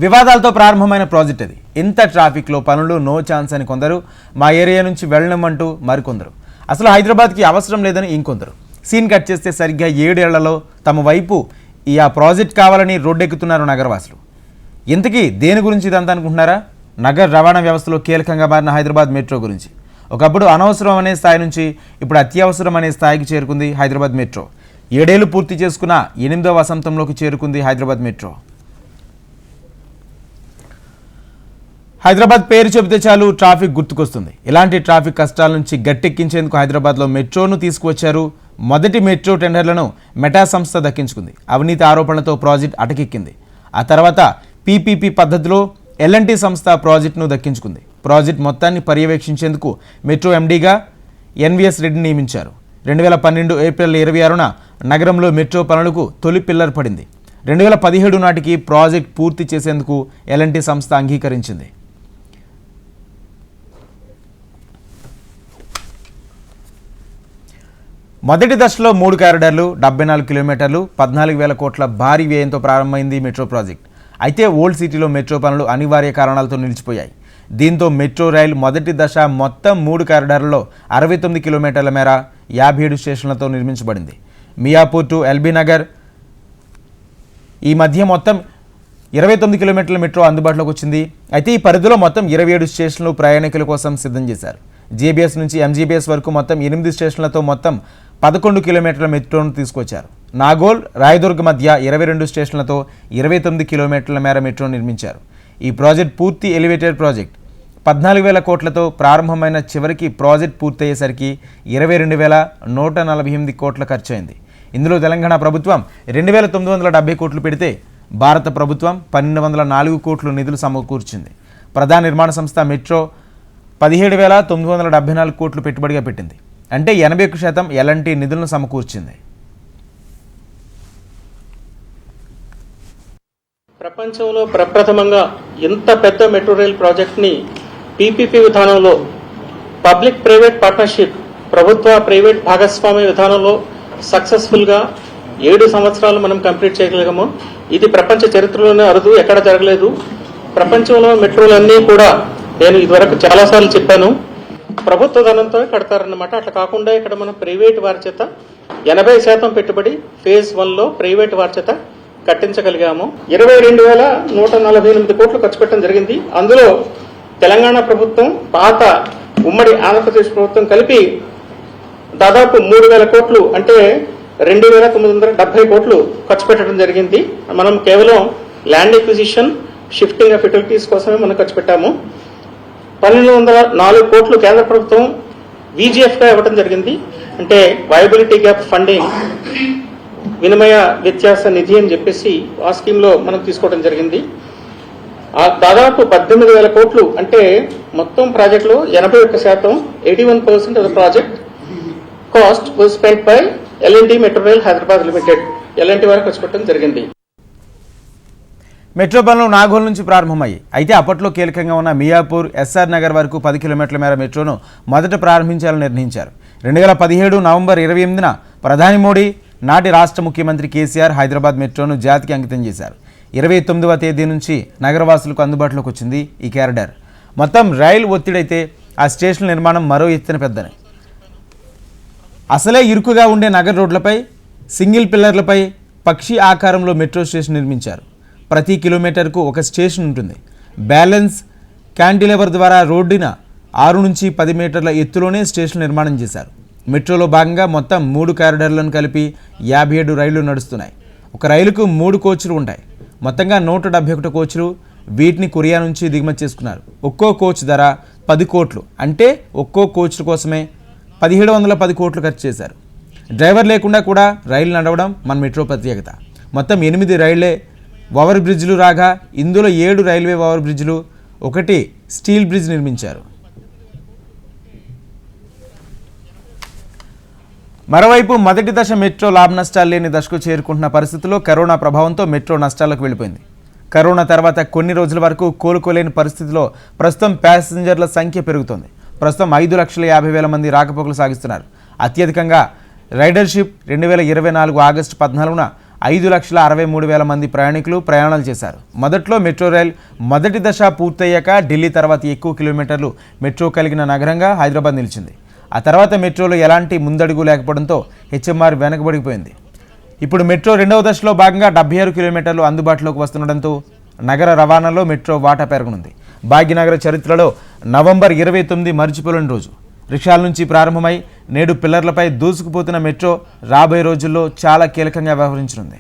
వివాదాలతో ప్రారంభమైన ప్రాజెక్ట్ అది. ఇంత ట్రాఫిక్లో పనులు నో ఛాన్స్ అని కొందరు, మా ఏరియా నుంచి వెళ్ళమంటూ మరికొందరు, అసలు హైదరాబాద్కి అవసరం లేదని ఇంకొందరు. సీన్ కట్ చేస్తే సరిగ్గా 7 ఏళ్లలో తమ వైపు ఆ ప్రాజెక్ట్ కావాలని రోడ్డెక్కుతున్నారు నగరవాసులు. ఇంతకీ దేని గురించి ఇదంతా అనుకుంటున్నారా? నగర రవాణా వ్యవస్థలో కీలకంగా మారిన హైదరాబాద్ మెట్రో గురించి. ఒకప్పుడు అనవసరం అనే స్థాయి నుంచి ఇప్పుడు అత్యవసరం అనే స్థాయికి చేరుకుంది హైదరాబాద్ మెట్రో. 7 ఏళ్లు పూర్తి చేసుకున్న 8వ వసంతంలోకి చేరుకుంది హైదరాబాద్ మెట్రో. హైదరాబాద్ పేరు చెబితే చాలు ట్రాఫిక్ గుర్తుకొస్తుంది. ఇలాంటి ట్రాఫిక్ కష్టాల నుంచి గట్టెక్కించేందుకు హైదరాబాద్లో మెట్రోను తీసుకువచ్చారు. మొదటి మెట్రో టెండర్లను మెటా సంస్థ దక్కించుకుంది. అవినీతి ఆరోపణలతో ప్రాజెక్ట్ అటకెక్కింది. ఆ తర్వాత పీపీపీ పద్ధతిలో ఎల్ఎన్టీ సంస్థ ప్రాజెక్టును దక్కించుకుంది. ప్రాజెక్ట్ మొత్తాన్ని పర్యవేక్షించేందుకు మెట్రో ఎండీగా ఎన్వీఎస్ రెడ్డిని నియమించారు. 2012 ఏప్రిల్ 26న నగరంలో మెట్రో పనులకు తొలి పిల్లర్ పడింది. 2017 నాటికి ప్రాజెక్ట్ పూర్తి చేసేందుకు ఎల్ఎన్టీ సంస్థ అంగీకరించింది. మొదటి దశలో 3 కారిడార్లు, 74 కిలోమీటర్లు, 14,000 కోట్ల భారీ వ్యయంతో ప్రారంభమైంది మెట్రో ప్రాజెక్ట్. అయితే ఓల్డ్ సిటీలో మెట్రో పనులు అనివార్య కారణాలతో నిలిచిపోయాయి. దీంతో మెట్రో రైల్ మొదటి దశ మొత్తం 3 కారిడార్లలో 69 కిలోమీటర్ల మేర 57 స్టేషన్లతో నిర్మించబడింది. మియాపూర్ టు ఎల్బీ నగర్ ఈ మధ్య మొత్తం 29 కిలోమీటర్ల మెట్రో అందుబాటులోకి వచ్చింది. అయితే ఈ పరిధిలో మొత్తం 27 స్టేషన్లు ప్రయాణికుల కోసం సిద్ధం చేశారు. జేబీఎస్ నుంచి ఎంజీబీఎస్ వరకు మొత్తం 8 స్టేషన్లతో మొత్తం 11 కిలోమీటర్ల మెట్రోను తీసుకొచ్చారు. నాగోల్, రాయదుర్గ్ మధ్య 22 స్టేషన్లతో 29 కిలోమీటర్ల మేర మెట్రో నిర్మించారు. ఈ ప్రాజెక్ట్ పూర్తి ఎలివేటెడ్ ప్రాజెక్ట్. 14,000 కోట్లతో ప్రారంభమైన చివరికి ప్రాజెక్ట్ పూర్తయ్యేసరికి 22,148 కోట్ల ఖర్చయింది. ఇందులో తెలంగాణ ప్రభుత్వం 2,970 కోట్లు పెడితే భారత ప్రభుత్వం 1,204 కోట్లు నిధులు సమకూర్చింది. ప్రధాన నిర్మాణ సంస్థ మెట్రో 17,974 కోట్లు పెట్టుబడిగా పెట్టింది. అంటే 81% ఎల్ఎన్టీ నిధులను సమకూర్చింది. ప్రపంచంలో ప్రప్రథమంగా ఇంత పెద్ద మెట్రో రైల్ ప్రాజెక్ట్ని పీపీపీ విధానంలో, పబ్లిక్ ప్రైవేట్ పార్ట్నర్షిప్, ప్రభుత్వ ప్రైవేట్ భాగస్వామ్య విధానంలో సక్సెస్ఫుల్గా 7 సంవత్సరాలు మనం కంప్లీట్ చేయగలిగాము. ఇది ప్రపంచ చరిత్రలోనే అరుదు, ఎక్కడ జరగలేదు. ప్రపంచంలో మెట్రోలన్నీ కూడా నేను ఇదివరకు చాలాసార్లు చెప్పాను, ప్రభుత్వ ధనంతో కడతారన్నమాట. అట్లా కాకుండా ఇక్కడ మనం ప్రైవేట్ వారి చేత 80% పెట్టుబడి ఫేజ్ 1లో ప్రైవేట్ వారి చేత కట్టించగలిగాము. 22,148 కోట్లు ఖర్చు పెట్టడం జరిగింది. అందులో తెలంగాణ ప్రభుత్వం, పాత ఉమ్మడి ఆంధ్రప్రదేశ్ ప్రభుత్వం కలిపి దాదాపు 3,000 కోట్లు అంటే 2,970 కోట్లు ఖర్చు పెట్టడం జరిగింది. మనం కేవలం land acquisition, shifting of utilities కోసమే మనం ఖర్చు పెట్టాము. 1,204 కోట్లు కేంద్ర ప్రభుత్వం వీజీఎఫ్గా ఇవ్వడం జరిగింది. అంటే వయబిలిటీ గ్యాప్ ఫండింగ్, వినిమయ వ్యత్యాస నిధి అని చెప్పేసి ఆ స్కీమ్లో మనం తీసుకోవడం జరిగింది. దాదాపు 18,000 కోట్లు అంటే మొత్తం ప్రాజెక్టులో 81%, 81% of the project cost was spent by L and T metro rail Hyderabad limited. L and T వారికి ఖర్చు పెట్టడం జరిగింది. మెట్రో పనులు నాగోల్ నుంచి ప్రారంభమయ్యాయి. అయితే అప్పట్లో కీలకంగా ఉన్న మియాపూర్, ఎస్ఆర్ నగర్ వరకు 10 కిలోమీటర్ల మేర మెట్రోను మొదట ప్రారంభించాలని నిర్ణయించారు. 2017 నవంబర్ 28న ప్రధాని మోడీ, నాటి రాష్ట్ర ముఖ్యమంత్రి కేసీఆర్ హైదరాబాద్ మెట్రోను జాతికి అంకితం చేశారు. 29వ తేదీ నుంచి నగరవాసులకు అందుబాటులోకి వచ్చింది ఈ కారిడార్. మొత్తం రైలు ఒత్తిడైతే ఆ స్టేషన్ నిర్మాణం మరో ఎత్తున పెద్దనే. అసలే ఇరుకుగా ఉండే నగర రోడ్లపై సింగిల్ పిల్లర్లపై పక్షి ఆకారంలో మెట్రో స్టేషన్ నిర్మించారు. ప్రతి కిలోమీటర్కు ఒక స్టేషన్ ఉంటుంది. బ్యాలెన్స్ క్యాంటిలివర్ ద్వారా రోడ్డున 6 నుంచి 10 మీటర్ల ఎత్తులోనే స్టేషన్ నిర్మాణం చేశారు. మెట్రోలో భాగంగా మొత్తం 3 కారిడార్లను కలిపి 57 రైళ్లు నడుస్తున్నాయి. ఒక రైలుకు 3 కోచ్లు ఉంటాయి. మొత్తంగా 171 కోచ్లు. వీటిని కొరియా నుంచి దిగుమతి చేసుకున్నారు. ఒక్కో కోచ్ ధర 10 కోట్లు. అంటే ఒక్కో కోచ్ కోసమే 1,710 కోట్లు ఖర్చు చేశారు. డ్రైవర్ లేకుండా కూడా రైలు నడవడం మన మెట్రో ప్రత్యేకత. మొత్తం 8 రైళ్లే ఓవర్ బ్రిడ్జ్లు రాగా ఇందులో 7 రైల్వే ఓవర్ బ్రిడ్జ్లు, 1 స్టీల్ బ్రిడ్జ్ నిర్మించారు. మరోవైపు మొదటి దశ మెట్రో లాభ నష్టాలు లేని దశకు చేరుకుంటున్న పరిస్థితుల్లో కరోనా ప్రభావంతో మెట్రో నష్టాలకు వెళ్ళిపోయింది. కరోనా తర్వాత కొన్ని రోజుల వరకు కోలుకోలేని పరిస్థితిలో ప్రస్తుతం ప్యాసింజర్ల సంఖ్య పెరుగుతోంది. ప్రస్తుతం 5,50,000 మంది రాకపోకలు సాగిస్తున్నారు. అత్యధికంగా రైడర్షిప్ 2024 ఆగస్టు 14న 5,63,000 మంది ప్రయాణికులు ప్రయాణాలు చేశారు. మొదట్లో మెట్రో రైల్ మొదటి దశ పూర్తయ్యాక ఢిల్లీ తర్వాత ఎక్కువ కిలోమీటర్లు మెట్రో కలిగిన నగరంగా హైదరాబాద్ నిలిచింది. ఆ తర్వాత మెట్రోలో ఎలాంటి ముందడుగు లేకపోవడంతో హెచ్ఎంఆర్ వెనకబడిపోయింది. ఇప్పుడు మెట్రో రెండవ దశలో భాగంగా 76 కిలోమీటర్లు అందుబాటులోకి వస్తుండటంతో నగర రవాణాలో మెట్రో వాటా పెరగనుంది. భాగ్యనగర చరిత్రలో నవంబర్ 29 మర్చిపోలేని రోజు. రిక్షాల నుంచి ప్రారంభమై నేడు పిల్లర్లపై దూసుకుపోతున్న మెట్రో రాబోయే రోజుల్లో చాలా కీలకంగా వ్యవహరించనుంది.